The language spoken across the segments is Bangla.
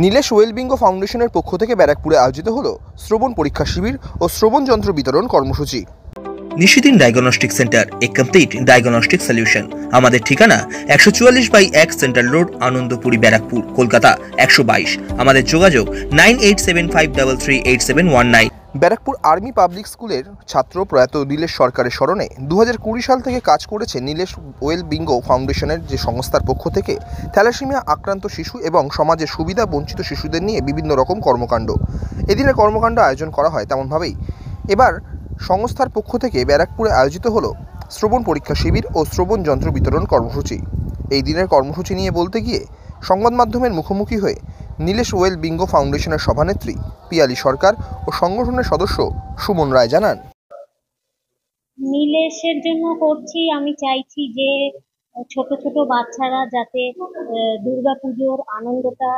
নীলেশ ওয়েলবিঙ্গো ফাউন্ডেশনের পক্ষ থেকে ব্যারাকপুরে আয়োজিত হলো শ্রবণ পরীক্ষা শিবির ও শ্রবণ যন্ত্র বিতরণ কর্মসূচি। নিশিদিন ডায়াগনস্টিক সেন্টার, এ কমপ্লিট ডায়াগনস্টিক সলিউশন। আমাদের ঠিকানা 144/1 সেন্ট্রাল রোড, আনন্দপুরি, ব্যারাকপুর, কলকাতা 122। আমাদের যোগাযোগ 9875338719। ব্যারাকপুর আর্মি পাবলিক স্কুলের ছাত্র প্রয়াত নীলেশ সরকারের স্মরণে 2020 সাল থেকে কাজ করেছে নীলেশ ওয়েলবিঙ্গো ফাউন্ডেশনের যে সংস্থার পক্ষ থেকে থ্যালাসেমিয়া আক্রান্ত শিশু এবং সমাজের সুবিধা বঞ্চিত শিশুদের নিয়ে বিভিন্ন রকম কর্মকাণ্ড। এদিনের কর্মকাণ্ড আয়োজন করা হয় তেমনভাবেই এবার সংস্থার পক্ষ থেকে ব্যারাকপুরে আয়োজিত হলো শ্রবণ পরীক্ষা শিবির ও শ্রবণ যন্ত্র বিতরণ কর্মসূচি। এই দিনের কর্মসূচি নিয়ে বলতে গিয়ে সংবাদ মাধ্যমের মুখোমুখি হয়ে নীলেশ ওয়েলবিঙ্গো ফাউন্ডেশনের সভানেত্রী পিয়ালি সরকার ও সংগঠনের সদস্য সুমন রায় জানান, নীলেশের জন্য করছি। আমি চাইছি যে ছোট ছোট বাচ্চারা যাতে দুর্গাপুজোর আনন্দটা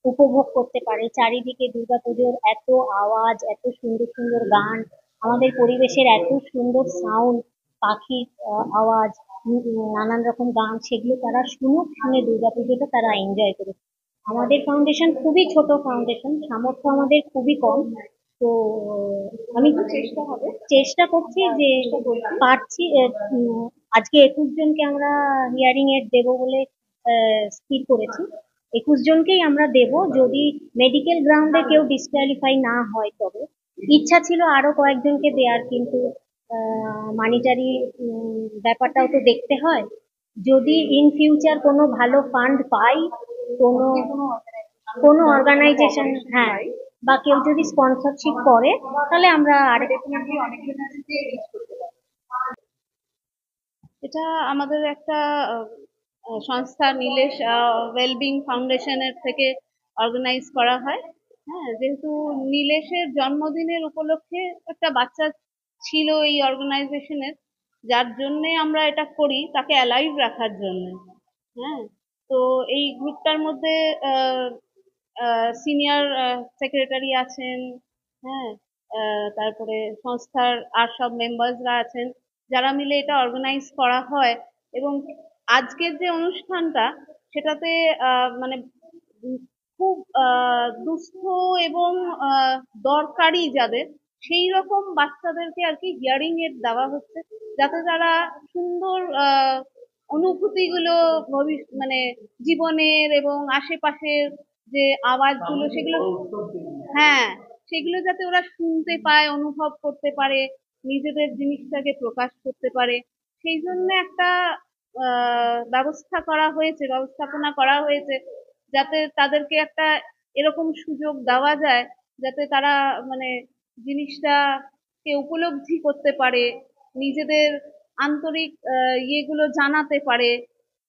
উপভোগ করতে পারে। চারিদিকে দুর্গাপুজোর এত আওয়াজ, এত সুন্দর সুন্দর গান, আমাদের পরিবেশের এত সুন্দর সাউন্ড, পাখির আওয়াজ, নানান রকম গান, সেগুলো তারা শুনুক, শুনে দুর্গাপুজোটা তারা এনজয় করুক। আমাদের ফাউন্ডেশন খুবই ছোট ফাউন্ডেশন, সামর্থ্য আমাদের খুবই কম। তো আমি চেষ্টা করছি যে পারছি। আজকে 21 জনকে আমরা হিয়ারিং এড দেবো বলে স্থির করেছি। 21 জনকেই আমরা দেব, যদি মেডিকেল গ্রাউন্ডে কেউ ডিসকোয়ালিফাই না হয় তবে। ইচ্ছা ছিল আরো কয়েকজনকে দেওয়ার, কিন্তু মানিটারি ব্যাপারটাও তো দেখতে হয়। যদি ইন ফিউচার কোনো ভালো ফান্ড পাই, কোনো অর্গানাইজেশন, হ্যাঁ, বা কেউ যদি স্পন্সরশিপ করে, তাহলে আমরা এটা আমাদের একটা সংস্থা নীলেশ ওয়েলবিং ফাউন্ডেশনের থেকে অর্গানাইজ করা হয়। হ্যাঁ, যেহেতু নীলেশের জন্মদিনের উপলক্ষে একটা বাচ্চা ছিল এই অর্গানাইজেশনের, যার জন্যে আমরা এটা করি, তাকে অ্যালাইভ রাখার জন্য। হ্যাঁ, তো এই গ্রুপটার মধ্যে সিনিয়র সেক্রেটারি আছেন, হ্যাঁ, তারপরে সংস্থার আর সব মেম্বার্সরা আছেন, যারা মিলে এটা অর্গানাইজ করা হয়। এবং আজকের যে অনুষ্ঠানটা, সেটাতে মানে খুব দুস্থ এবং দরকারি যাদের, সেই রকম বাচ্চাদেরকে আর কি হিয়ারিং এড দেওয়া হচ্ছে, যাতে তারা সুন্দর অনুভূতিগুলো মানে জীবনের এবং আশেপাশের যে আওয়াজগুলো, সেগুলো, হ্যাঁ, সেগুলো যাতে ওরা শুনতে পায়, অনুভব করতে পারে, নিজেদের জিনিসটাকে প্রকাশ করতে পারে, সেই জন্য একটা ব্যবস্থাপনা করা হয়েছে, যাতে তাদেরকে একটা এরকম সুযোগ দেওয়া যায়, যাতে তারা মানে জিনিসটাকে উপলব্ধি করতে পারে, নিজেদের আন্তরিক ইয়েগুলো জানাতে পারে।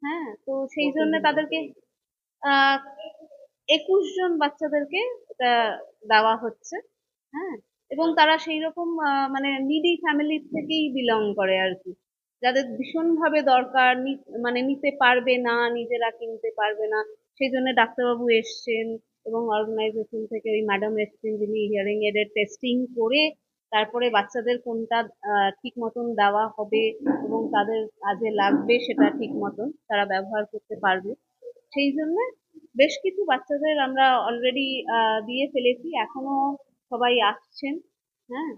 হ্যাঁ, তো সেই জন্য তাদেরকে 21 জন বাচ্চাদেরকে এটা দেওয়া হচ্ছে। হ্যাঁ, এবং তারা সেই রকম মানে নিডি ফ্যামিলি থেকেই বিলং করে আর কি, যাদের ভীষণভাবে দরকার, মানে নিতে পারবে না, নিজেরা কিনতে পারবে না, সেই জন্য ডাক্তারবাবু এসছেন এবং অর্গানাইজেশন থেকে ওই ম্যাডাম এসছেন, যিনি হিয়ারিং এডের টেস্টিং করে তারপরে বাচ্চাদের কোনটা ঠিক মতন দেওয়া হবে এবং তাদের কাজে লাগবে সেটা ঠিক মতন তারা ব্যবহার করতে পারবে। সেই জন্য বেশ কিছু বাচ্চাদের আমরা অলরেডি দিয়ে ফেলেছি, এখনো সবাই আসছেন। হ্যাঁ,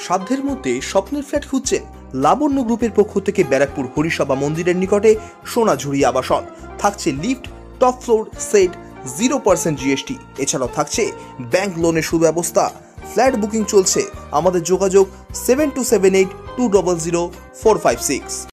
সাধ্যের মধ্যে স্বপ্নের ফ্ল্যাট খুঁজছেন? লাবণ্য গ্রুপের পক্ষ থেকে ব্যারাকপুর হরিসভা মন্দিরের নিকটে সোনাঝুরি আবাসন থাকছে lift, top floor set 0% GST. এছাড়াও থাকছে ব্যাংক লোনের সুব্যবস্থা। ফ্ল্যাট বুকিং চলছে। আমাদের যোগাযোগ 7278200456।